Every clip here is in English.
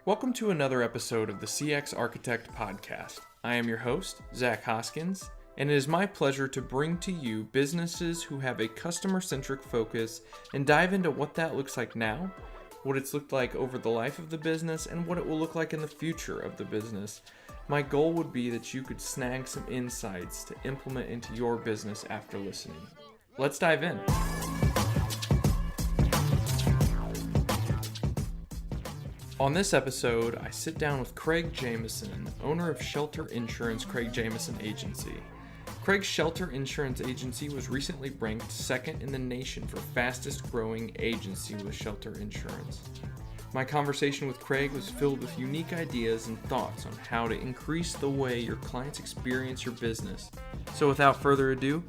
Welcome to another episode of the CX Architect Podcast. I am your host, Zach Hoskins, and it is my pleasure to bring to you businesses who have a customer-centric focus and dive into what that looks like now, what it's looked like over the life of the business, and what it will look like in the future of the business. My goal would be that you could snag some insights to implement into your business after listening. Let's dive in. On this episode, I sit down with Craig Jamison, owner of shelter insurance Craig Jamison Agency. Craig's shelter insurance agency was recently ranked second in the nation for fastest growing agency with shelter insurance. My conversation with Craig was filled with unique ideas and thoughts on how to increase the way your clients experience your business. So without further ado,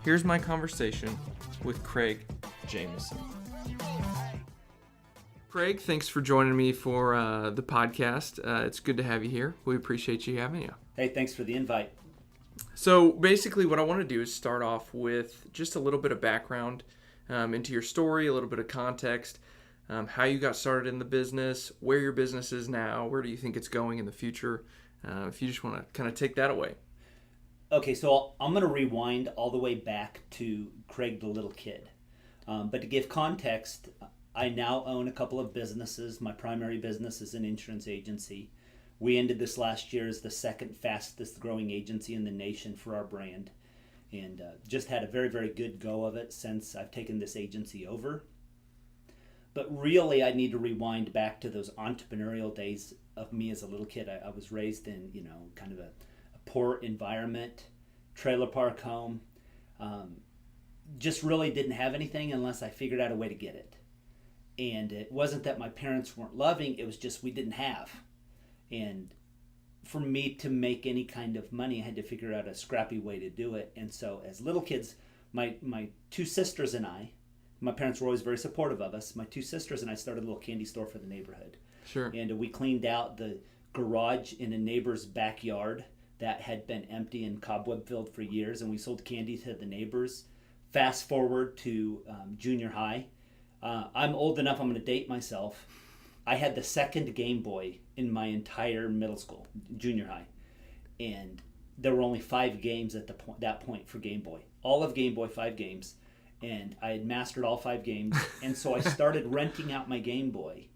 here's my conversation with Craig Jamison. Craig, thanks for joining me for the podcast. It's good to have you here. We appreciate you having you. Hey, thanks for the invite. So basically what I want to do is start off with just a little bit of background into your story, a little bit of context, how you got started in the business, where your business is now, where do you think it's going in the future, if you just want to kind of take that away. Okay, so I'm going to rewind all the way back to Craig the little kid. But to give context, I now own a couple of businesses. My primary business is an insurance agency. We ended this last year as the second fastest growing agency in the nation for our brand, and just had a very, very good go of it since I've taken this agency over. But really, I need to rewind back to those entrepreneurial days of me as a little kid. I was raised in, kind of a poor environment, trailer park home. Just really didn't have anything unless I figured out a way to get it. And it wasn't that my parents weren't loving, it was just we didn't have. And for me to make any kind of money, I had to figure out a scrappy way to do it. And so as little kids, my two sisters and I, my parents were always very supportive of us. My two sisters and I started a little candy store for the neighborhood. Sure. And we cleaned out the garage in a neighbor's backyard that had been empty and cobweb filled for years, and we sold candy to the neighbors. Fast forward to junior high. I'm old enough, I'm going to date myself. I had the second Game Boy in my entire middle school, junior high. And there were only 5 games at that point for Game Boy. All of Game Boy, 5 games. And I had mastered all 5 games. And so I started renting out my Game Boy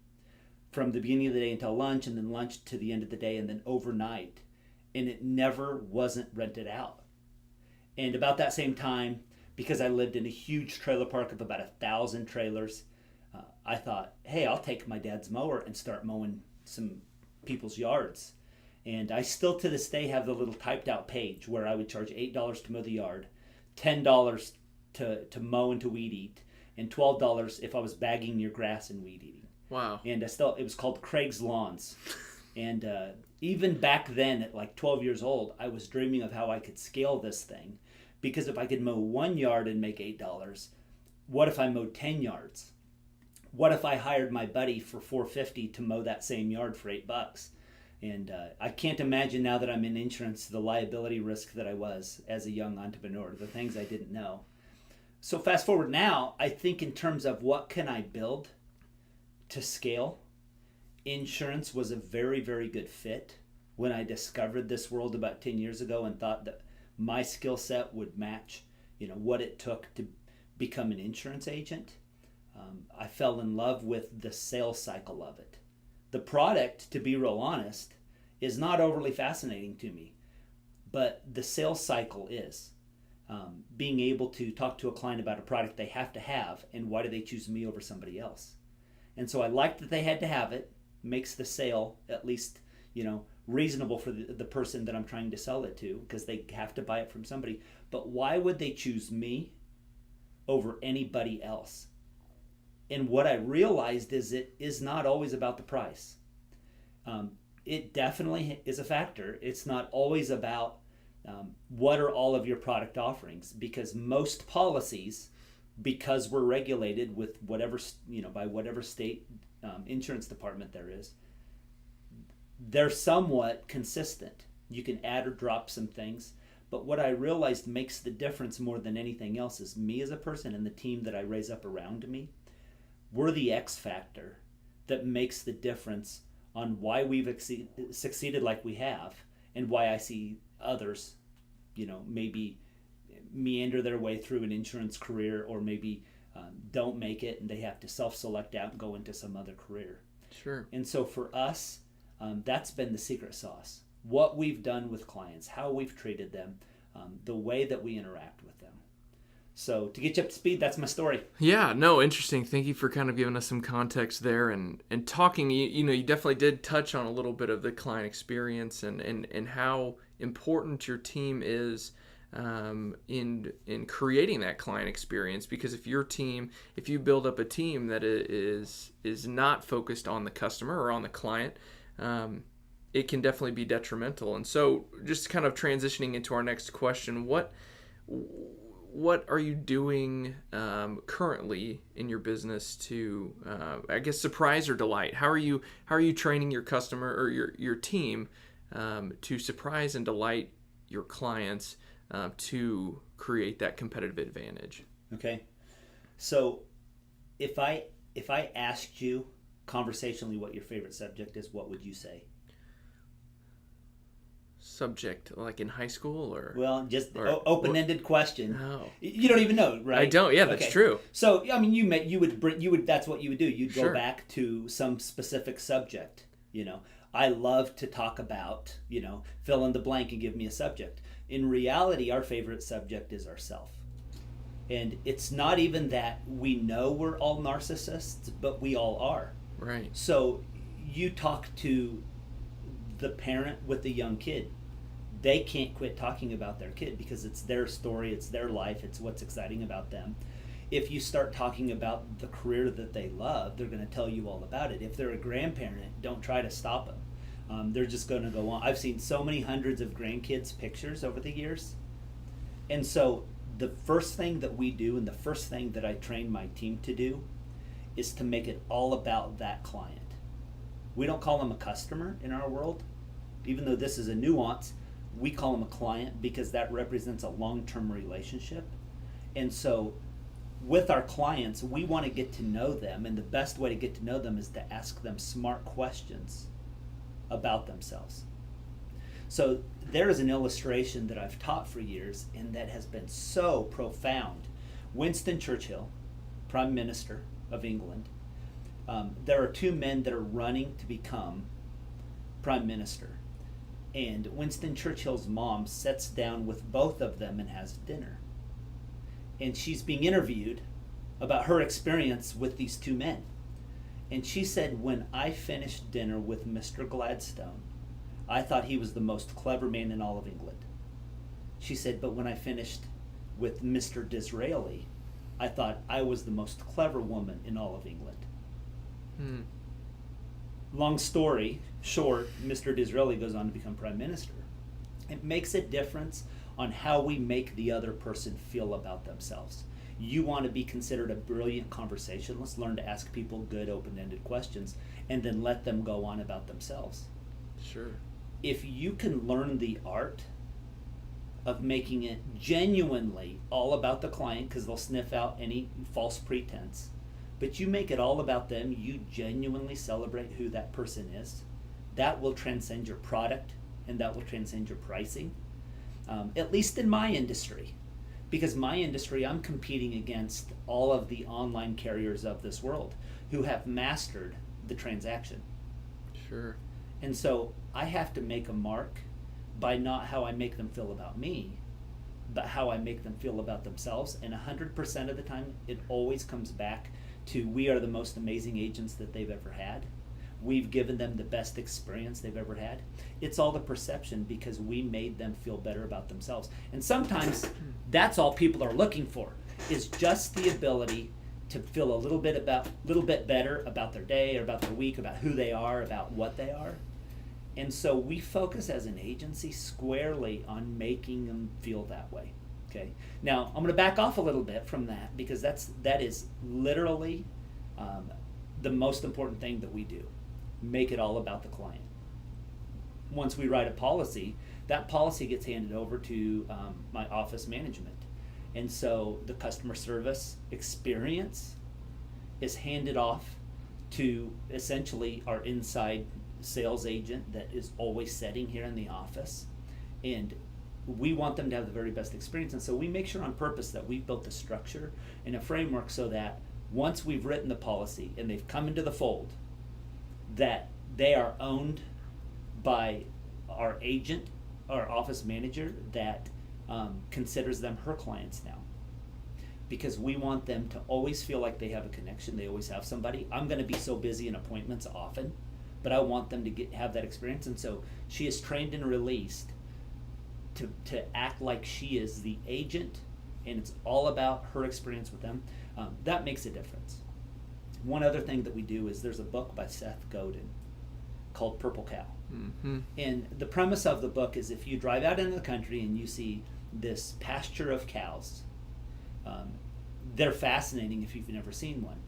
from the beginning of the day until lunch, and then lunch to the end of the day, and then overnight. And it never wasn't rented out. And about that same time, because I lived in a huge trailer park of about 1,000 trailers, I thought, hey, I'll take my dad's mower and start mowing some people's yards. And I still to this day have the little typed out page where I would charge $8 to mow the yard, $10 to mow and to weed eat, and $12 if I was bagging your grass and weed eating. Wow. And it was called Craig's Lawns. And even back then at like 12 years old, I was dreaming of how I could scale this thing. Because if I could mow 1 yard and make $8, what if I mowed 10 yards? What if I hired my buddy for $4.50 to mow that same yard for $8? And I can't imagine now that I'm in insurance the liability risk that I was as a young entrepreneur, the things I didn't know. So fast forward now, I think in terms of what can I build to scale, insurance was a very, very good fit when I discovered this world about 10 years ago and thought that my skill set would match, what it took to become an insurance agent. I fell in love with the sales cycle of it. The product, to be real honest, is not overly fascinating to me, but the sales cycle is. Being able to talk to a client about a product they have to have, and why do they choose me over somebody else? And so I liked that they had to have it, makes the sale at least, reasonable for the person that I'm trying to sell it to, because they have to buy it from somebody. But why would they choose me over anybody else? And what I realized is it is not always about the price. It definitely is a factor. It's not always about what are all of your product offerings, because most policies, because we're regulated with whatever, by whatever state insurance department there is, they're somewhat consistent. You can add or drop some things, but what I realized makes the difference more than anything else is me as a person and the team that I raise up around me. We're the X factor that makes the difference on why we've succeeded like we have, and why I see others, maybe meander their way through an insurance career, or maybe don't make it and they have to self-select out and go into some other career. Sure. And so for us, that's been the secret sauce. What we've done with clients, how we've treated them, the way that we interact with them. So to get you up to speed, that's my story. Yeah, no, interesting. Thank you for kind of giving us some context there and talking. You definitely did touch on a little bit of the client experience and how important your team is in creating that client experience. Because if you build up a team that is not focused on the customer or on the client, it can definitely be detrimental. And so just kind of transitioning into our next question, what are you doing currently in your business to, I guess, surprise or delight? How are you training your customer or your team to surprise and delight your clients to create that competitive advantage? Okay, so if I asked you conversationally what your favorite subject is, what would you say? Subject, like in high school, or open-ended question. Oh. You don't even know, right? I don't. Yeah, that's true. So I mean, you would that's what you would do. You'd go Sure. back to some specific subject. I love to talk about, fill in the blank and give me a subject. In reality, our favorite subject is ourself. And it's not even that we know we're all narcissists, but we all are. Right. So you talk to the parent with the young kid. They can't quit talking about their kid because it's their story, it's their life, it's what's exciting about them. If you start talking about the career that they love, they're going to tell you all about it. If they're a grandparent, don't try to stop them. They're just going to go on. I've seen so many hundreds of grandkids' pictures over the years. And so the first thing that we do, and the first thing that I train my team to do, is to make it all about that client. We don't call them a customer in our world. Even though this is a nuance, we call them a client because that represents a long-term relationship. And so with our clients, we want to get to know them, and the best way to get to know them is to ask them smart questions about themselves. So there is an illustration that I've taught for years and that has been so profound. Winston Churchill, Prime Minister of England, there are two men that are running to become Prime Minister. And Winston Churchill's mom sits down with both of them and has dinner. And she's being interviewed about her experience with these two men. And she said, when I finished dinner with Mr. Gladstone, I thought he was the most clever man in all of England. She said, but when I finished with Mr. Disraeli, I thought I was the most clever woman in all of England. Long story short, Mr. Disraeli goes on to become Prime Minister. It makes a difference on how we make the other person feel about themselves. You want to be considered a brilliant conversationalist, learn to ask people good, open-ended questions, and then let them go on about themselves. Sure. If you can learn the art of making it genuinely all about the client, because they'll sniff out any false pretense, but you make it all about them, you genuinely celebrate who that person is, that will transcend your product and that will transcend your pricing, at least in my industry. Because my industry, I'm competing against all of the online carriers of this world who have mastered the transaction. Sure. And so I have to make a mark by not how I make them feel about me, but how I make them feel about themselves. And 100% of the time, it always comes back to we are the most amazing agents that they've ever had. We've given them the best experience they've ever had. It's all the perception because we made them feel better about themselves. And sometimes that's all people are looking for, is just the ability to feel a little bit better about their day or about their week, about who they are, about what they are. And so we focus as an agency squarely on making them feel that way. Okay. Now I'm going to back off a little bit from that because that is literally the most important thing that we do. Make it all about the client. Once we write a policy, that policy gets handed over to my office management. And so the customer service experience is handed off to essentially our inside sales agent that is always sitting here in the office, and we want them to have the very best experience. And so we make sure on purpose that we've built a structure and a framework so that once we've written the policy and they've come into the fold, that they are owned by our agent, our office manager that considers them her clients now. Because we want them to always feel like they have a connection, they always have somebody. I'm going to be so busy in appointments often, but I want them to have that experience. And so she is trained and released to act like she is the agent, and it's all about her experience with them. That makes a difference. One other thing that we do is there's a book by Seth Godin called Purple Cow. Mm-hmm. And the premise of the book is if you drive out into the country and you see this pasture of cows, they're fascinating if you've never seen one.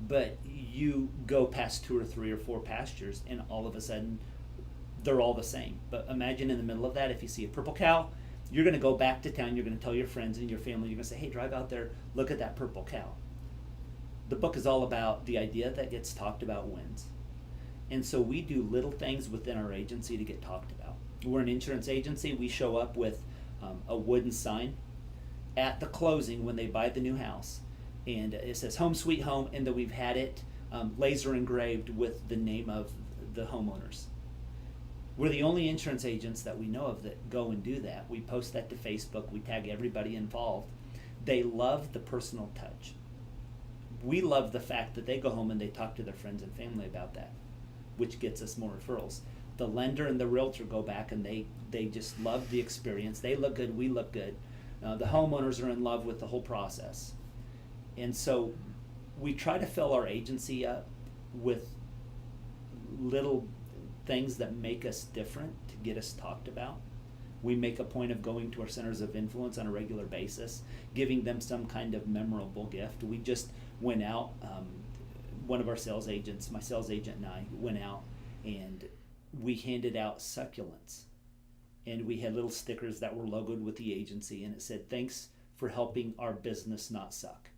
But you go past 2 or 3 or 4 pastures and all of a sudden they're all the same. But imagine in the middle of that, if you see a purple cow, you're going to go back to town, you're going to tell your friends and your family, you're going to say, hey, drive out there, look at that purple cow. The book is all about the idea that gets talked about wins. And so we do little things within our agency to get talked about. We're an insurance agency. We show up with a wooden sign at the closing when they buy the new house. And it says home sweet home, and then we've had it laser engraved with the name of the homeowners. We're the only insurance agents that we know of that go and do that. We post that to Facebook. We tag everybody involved. They love the personal touch. We love the fact that they go home and they talk to their friends and family about that, which gets us more referrals. The lender and the realtor go back and they just love the experience. They look good, we look good. The homeowners are in love with the whole process. And so we try to fill our agency up with little things that make us different to get us talked about. We make a point of going to our centers of influence on a regular basis, giving them some kind of memorable gift. We just went out, one of our sales agents, my sales agent and I went out and we handed out succulents. And we had little stickers that were logoed with the agency, and it said, thanks for helping our business not suck.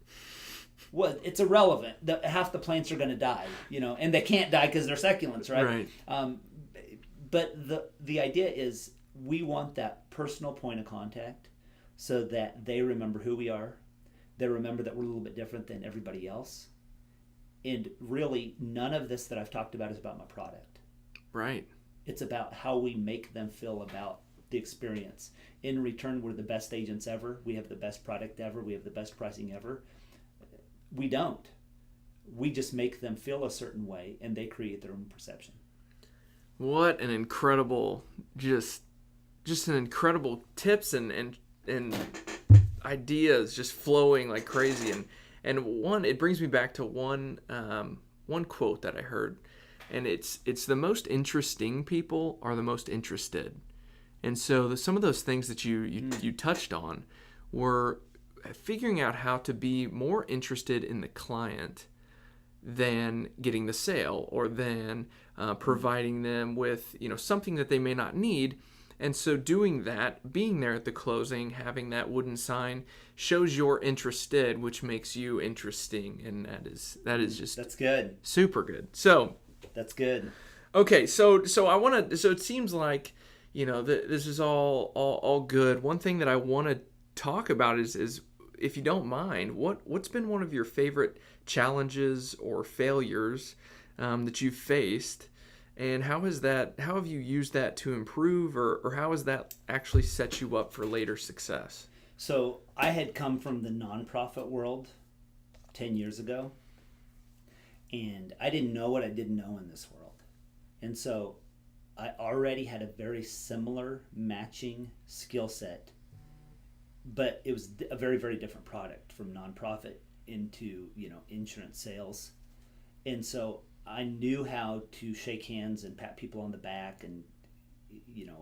Well, it's irrelevant. Half the plants are going to die, and they can't die because they're succulents, right? Right. But the idea is we want that personal point of contact so that they remember who we are. They remember that we're a little bit different than everybody else. And really, none of this that I've talked about is about my product. Right. It's about how we make them feel about the experience. In return, we're the best agents ever. We have the best product ever. We have the best pricing ever. We don't. We just make them feel a certain way, and they create their own perception. What an incredible, just an incredible tips and ideas just flowing like crazy. And one, it brings me back to one quote that I heard, and it's the most interesting people are the most interested. And so some of those things that you touched on were figuring out how to be more interested in the client than getting the sale or than providing them with something that they may not need. And so doing that, being there at the closing, having that wooden sign shows you're interested, which makes you interesting, and that is just that's good, super good. So that's good. Okay, so I want to. So it seems like this is all good. One thing that I want to talk about is if you don't mind, what's been one of your favorite challenges or failures that you've faced, and how have you used that to improve, or how has that actually set you up for later success? So I had come from the nonprofit world 10 years ago, and I didn't know what I didn't know in this world. And so I already had a very similar matching skill set, but it was a very, very different product from nonprofit into, insurance sales. And so I knew how to shake hands and pat people on the back and,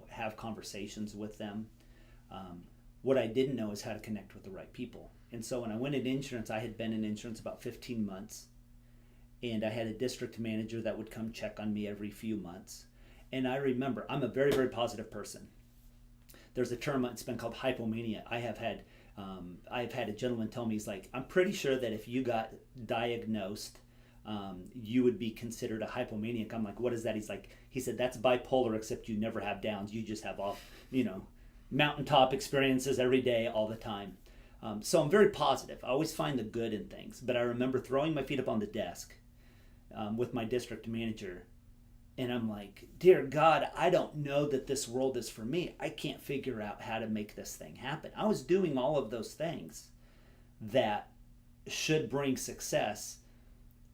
have conversations with them. What I didn't know is how to connect with the right people. And so when I went into insurance, I had been in insurance about 15 months. And I had a district manager that would come check on me every few months. And I remember, I'm a very, very positive person. There's a term, it's been called hypomania. I've had a gentleman tell me, he's like, I'm pretty sure that if you got diagnosed you would be considered a hypomaniac. I'm like, what is that? He said, that's bipolar, except you never have downs. You just have mountaintop experiences every day, all the time. So I'm very positive. I always find the good in things. But I remember throwing my feet up on the desk with my district manager. And I'm like, dear God, I don't know that this world is for me. I can't figure out how to make this thing happen. I was doing all of those things that should bring success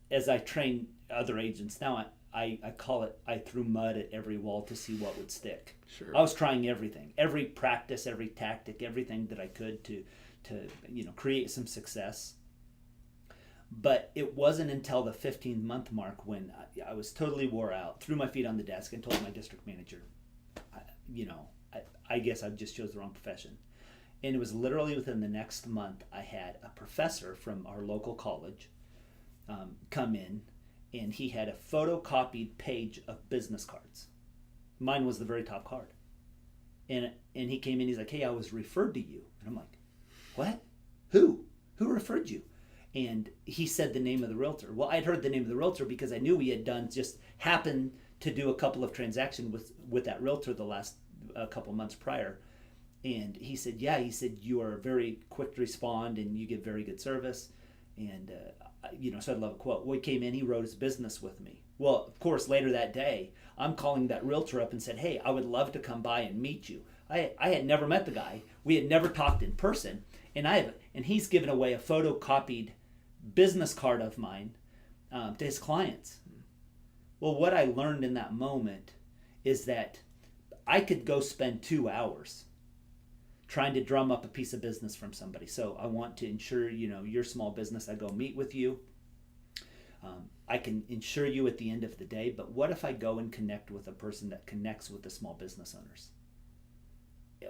as I train other agents. Now I call it, I threw mud at every wall to see what would stick. Sure. I was trying everything, every practice, every tactic, everything that I could to create some success. But it wasn't until the 15-month mark when I was totally wore out, threw my feet on the desk, and told my district manager, I guess I just chose the wrong profession. And it was literally within the next month, I had a professor from our local college come in, and he had a photocopied page of business cards. Mine was the very top card. And he came in, he's like, hey, I was referred to you. And I'm like, what? Who? Who referred you? And he said the name of the realtor. Well, I'd heard the name of the realtor because I knew he had happened to do a couple of transactions with that realtor the last couple months prior. And he said, yeah, you are very quick to respond and you give very good service. And, so I'd love a quote. Well, he came in, he wrote his business with me. Well, of course, later that day, I'm calling that realtor up and said, hey, I would love to come by and meet you. I had never met the guy. We had never talked in person. And he's given away a photocopied business card of mine to his clients. Well, what I learned in that moment is that I could go spend 2 hours trying to drum up a piece of business from somebody. So I want to insure, your small business. I go meet with you. I can insure you at the end of the day, but what if I go and connect with a person that connects with the small business owners?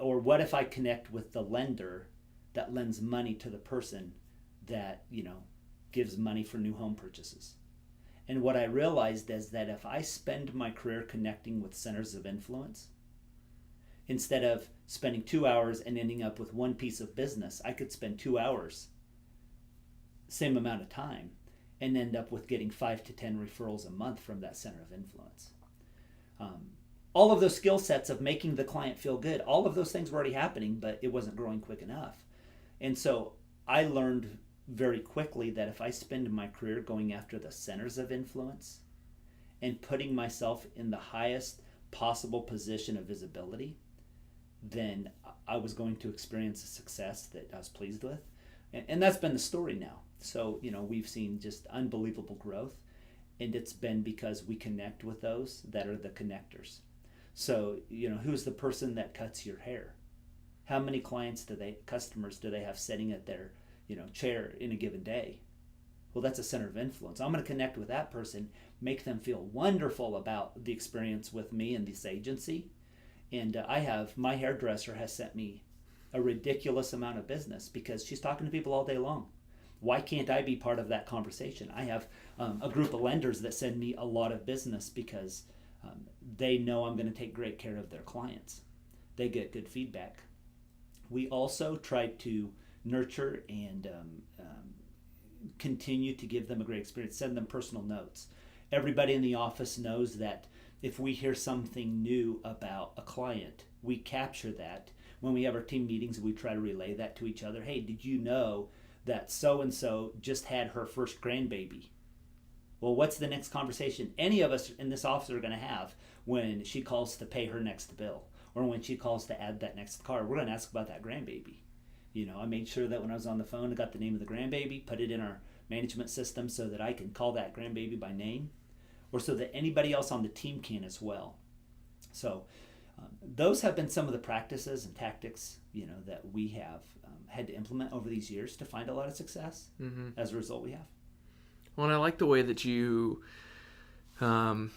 Or what if I connect with the lender that lends money to the person that, gives money for new home purchases? And what I realized is that if I spend my career connecting with centers of influence, instead of spending 2 hours and ending up with one piece of business, I could spend 2 hours, same amount of time, and end up with getting 5 to 10 referrals a month from that center of influence. All of those skill sets of making the client feel good, all of those things were already happening, but it wasn't growing quick enough. And so I learned very quickly that if I spend my career going after the centers of influence and putting myself in the highest possible position of visibility, then I was going to experience a success that I was pleased with. And that's been the story now. So, we've seen just unbelievable growth, and it's been because we connect with those that are the connectors. So, who's the person that cuts your hair? How many customers do they have sitting at their, chair in a given day? Well, that's a center of influence. I'm going to connect with that person, make them feel wonderful about the experience with me and this agency. And my hairdresser has sent me a ridiculous amount of business because she's talking to people all day long. Why can't I be part of that conversation? I have a group of lenders that send me a lot of business because they know I'm going to take great care of their clients. They get good feedback. We also try to nurture and continue to give them a great experience, send them personal notes. Everybody in the office knows that if we hear something new about a client, we capture that. When we have our team meetings, we try to relay that to each other. Hey, did you know that so-and-so just had her first grandbaby? Well, what's the next conversation any of us in this office are going to have when she calls to pay her next bill or when she calls to add that next car? We're going to ask about that grandbaby. I made sure that when I was on the phone, I got the name of the grandbaby, put it in our management system so that I can call that grandbaby by name, or so that anybody else on the team can as well. So those have been some of the practices and tactics, that we have had to implement over these years to find a lot of success. Mm-hmm. As a result, we have. Well, and I like the way that you kind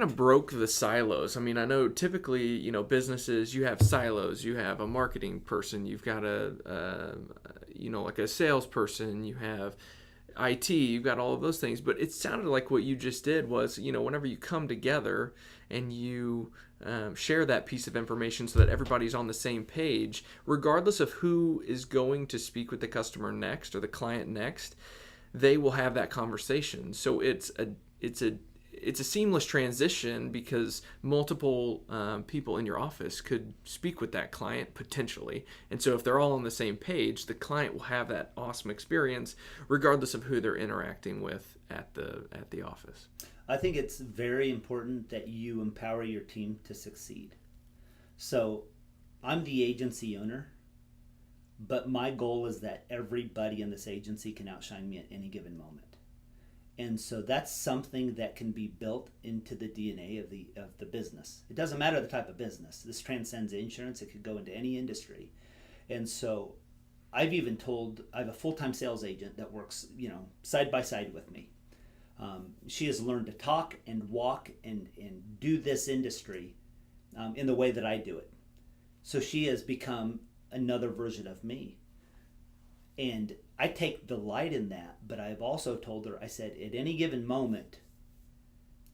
of broke the silos. I mean, I know typically, businesses, you have silos. You have a marketing person. You've got like a salesperson. You have IT. You've got all of those things. But it sounded like what you just did was, whenever you come together and you share that piece of information so that everybody's on the same page, regardless of who is going to speak with the customer next or the client next, they will have that conversation. So it's a seamless transition because multiple people in your office could speak with that client potentially. And so if they're all on the same page, the client will have that awesome experience regardless of who they're interacting with at the office. I think it's very important that you empower your team to succeed. So I'm the agency owner, but my goal is that everybody in this agency can outshine me at any given moment. And so that's something that can be built into the DNA of the business. It doesn't matter the type of business. This transcends insurance. It could go into any industry. And so I have a full-time sales agent that works, side by side with me. She has learned to talk and walk and do this industry in the way that I do it. So she has become another version of me. And I take delight in that, but I've also told her, I said, at any given moment,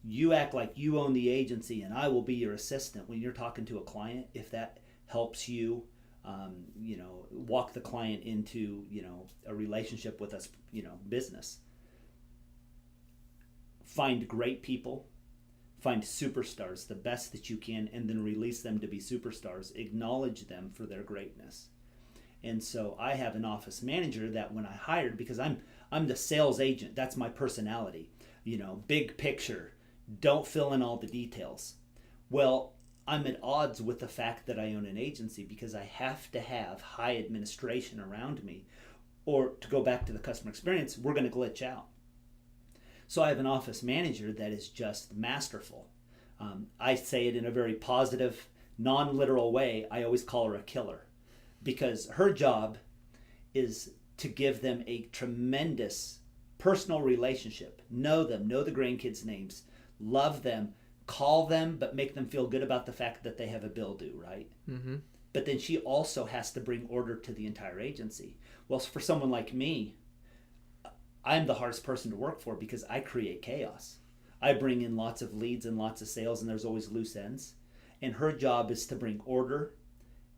you act like you own the agency and I will be your assistant when you're talking to a client, if that helps you, walk the client into, a relationship with us, business. Find great people, find superstars, the best that you can, and then release them to be superstars. Acknowledge them for their greatness. And so I have an office manager that when I hired, because I'm the sales agent, that's my personality, big picture, don't fill in all the details. Well, I'm at odds with the fact that I own an agency because I have to have high administration around me, or to go back to the customer experience, we're going to glitch out. So I have an office manager that is just masterful. I say it in a very positive, non-literal way. I always call her a killer because her job is to give them a tremendous personal relationship. Know them, know the grandkids' names, love them, call them, but make them feel good about the fact that they have a bill due, right? Mm-hmm. But then she also has to bring order to the entire agency. Well, for someone like me, I'm the hardest person to work for because I create chaos. I bring in lots of leads and lots of sales, and there's always loose ends. And her job is to bring order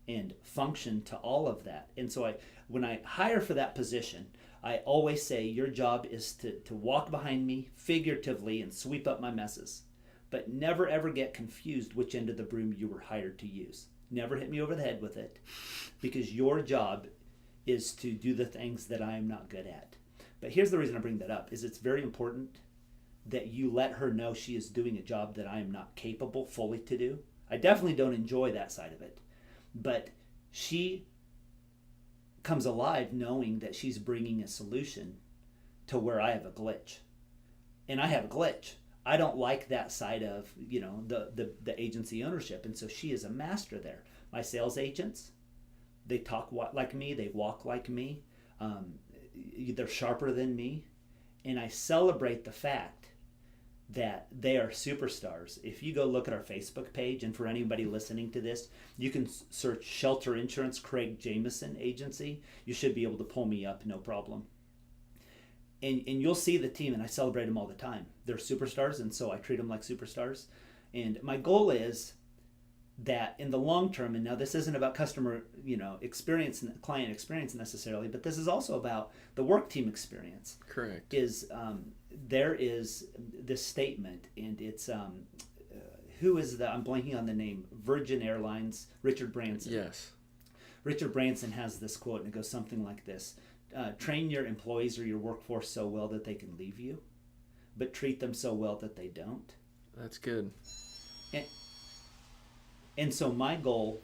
and function to all of that. And so when I hire for that position, I always say your job is to walk behind me figuratively and sweep up my messes. But never ever get confused which end of the broom you were hired to use. Never hit me over the head with it, because your job is to do the things that I am not good at. But here's the reason I bring that up, is it's very important that you let her know she is doing a job that I am not capable fully to do. I definitely don't enjoy that side of it. But she comes alive knowing that she's bringing a solution to where I have a glitch. And I have a glitch. I don't like that side of, the agency ownership. And so she is a master there. My sales agents, they talk like me. They walk like me. They're sharper than me. And I celebrate the fact that they are superstars. If you go look at our Facebook page, and for anybody listening to this, you can search Shelter Insurance Craig Jamison Agency. You should be able to pull me up, no problem. And you'll see the team, and I celebrate them all the time. They're superstars, and so I treat them like superstars. And my goal is that in the long term, and now this isn't about customer, experience and client experience necessarily, but this is also about the work team experience. Correct. There is this statement, and it's I'm blanking on the name, Virgin Airlines, Richard Branson. Yes. Richard Branson has this quote, and it goes something like this. Train your employees or your workforce so well that they can leave you, but treat them so well that they don't. That's good. And so my goal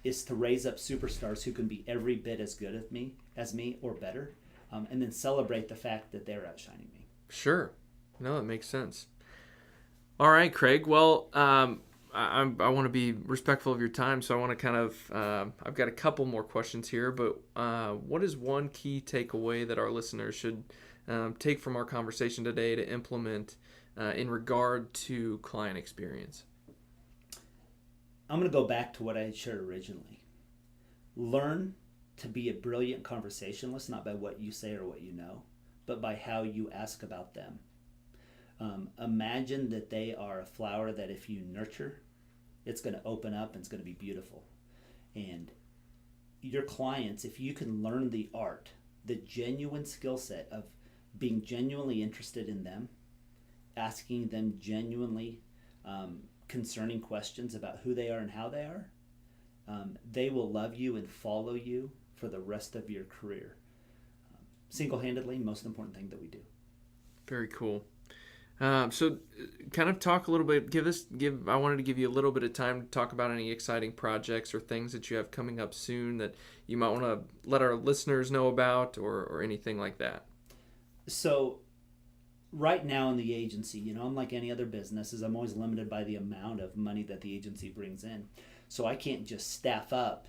is to raise up superstars who can be every bit as good as me or better, and then celebrate the fact that they're outshining me. Sure. No, it makes sense. All right, Craig. Well, I want to be respectful of your time, so I want to kind of I've got a couple more questions here, but what is one key takeaway that our listeners should take from our conversation today to implement in regard to client experience? I'm going to go back to what I had shared originally. Learn to be a brilliant conversationalist, not by what you say or what you know, but by how you ask about them. Imagine that they are a flower that if you nurture, it's going to open up and it's going to be beautiful. And your clients, if you can learn the art, the genuine skill set of being genuinely interested in them, asking them genuinely concerning questions about who they are and how they are, they will love you and follow you for the rest of your career. Single-handedly, most important thing that we do. Very cool. So kind of talk a little bit, I wanted to give you a little bit of time to talk about any exciting projects or things that you have coming up soon that you might want to let our listeners know about, or anything like that. So right now in the agency, unlike any other business, I'm always limited by the amount of money that the agency brings in. So I can't just staff up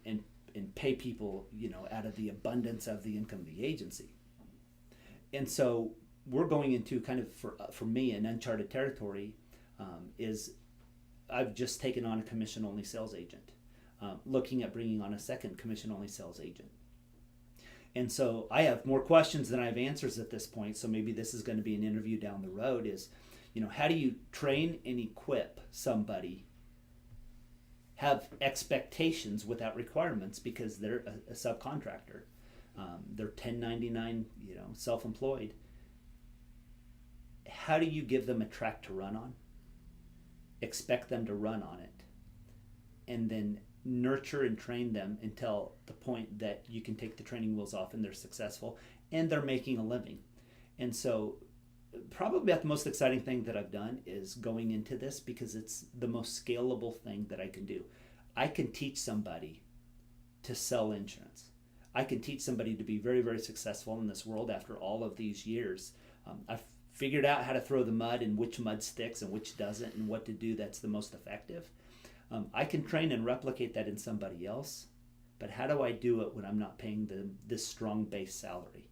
and pay people, out of the abundance of the income of the agency. And so we're going into kind of, for me, an uncharted territory. Is I've just taken on a commission-only sales agent, looking at bringing on a second commission-only sales agent. And so I have more questions than I have answers at this point. So maybe this is going to be an interview down the road is, how do you train and equip somebody, have expectations without requirements because they're a subcontractor. They're 1099, self-employed. How do you give them a track to run on? Expect them to run on it. And then nurture and train them until the point that you can take the training wheels off and they're successful and they're making a living. And so probably about the most exciting thing that I've done is going into this, because it's the most scalable thing that I can do. I can teach somebody to sell insurance. I can teach somebody to be very, very successful in this world after all of these years. I've figured out how to throw the mud and which mud sticks and which doesn't and what to do that's the most effective. I can train and replicate that in somebody else, but how do I do it when I'm not paying them this strong base salary?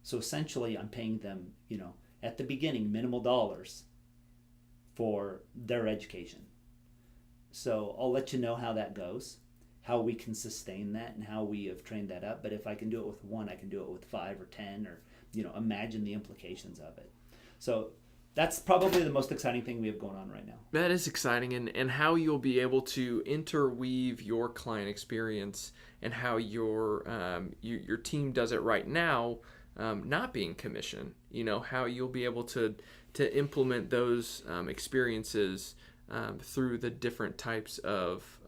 So essentially I'm paying them, at the beginning, minimal dollars for their education. So I'll let you know how that goes, how we can sustain that and how we have trained that up. But if I can do it with one, I can do it with 5 or 10, or, imagine the implications of it. So that's probably the most exciting thing we have going on right now. That is exciting, and how you'll be able to interweave your client experience and how your team does it right now, not being commission. How you'll be able to implement those experiences through the different types of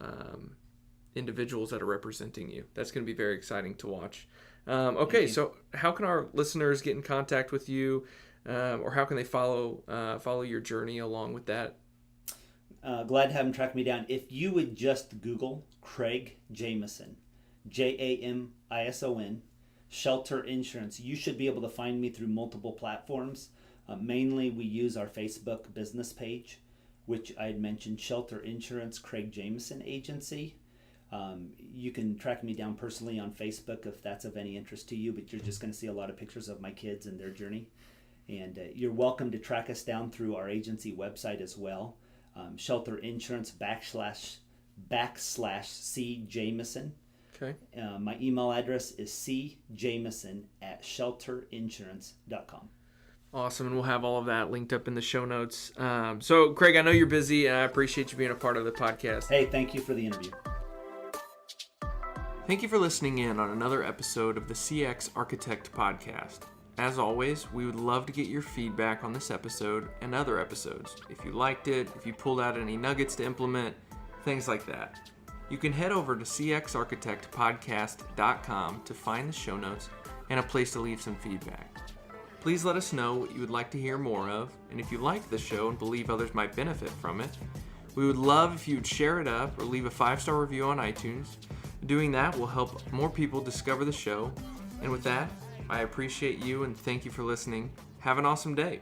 individuals that are representing you. That's going to be very exciting to watch. Okay, so how can our listeners get in contact with you? Or how can they follow your journey along with that? Glad to have them track me down. If you would just Google Craig Jamison, Jamison, Shelter Insurance, you should be able to find me through multiple platforms. Mainly we use our Facebook business page, which I had mentioned, Shelter Insurance, Craig Jamison Agency. You can track me down personally on Facebook if that's of any interest to you, but you're just going to see a lot of pictures of my kids and their journey. And you're welcome to track us down through our agency website as well. Shelter Insurance /C Jamison. Okay. My email address is cjamison@shelterinsurance.com. Awesome, and we'll have all of that linked up in the show notes. So, Craig, I know you're busy, and I appreciate you being a part of the podcast. Hey, thank you for the interview. Thank you for listening in on another episode of the CX Architect Podcast. As always, we would love to get your feedback on this episode and other episodes. If you liked it, if you pulled out any nuggets to implement, things like that. You can head over to cxarchitectpodcast.com to find the show notes and a place to leave some feedback. Please let us know what you would like to hear more of, and if you like the show and believe others might benefit from it, we would love if you would share it up or leave a 5-star review on iTunes. Doing that will help more people discover the show. And with that, I appreciate you and thank you for listening. Have an awesome day.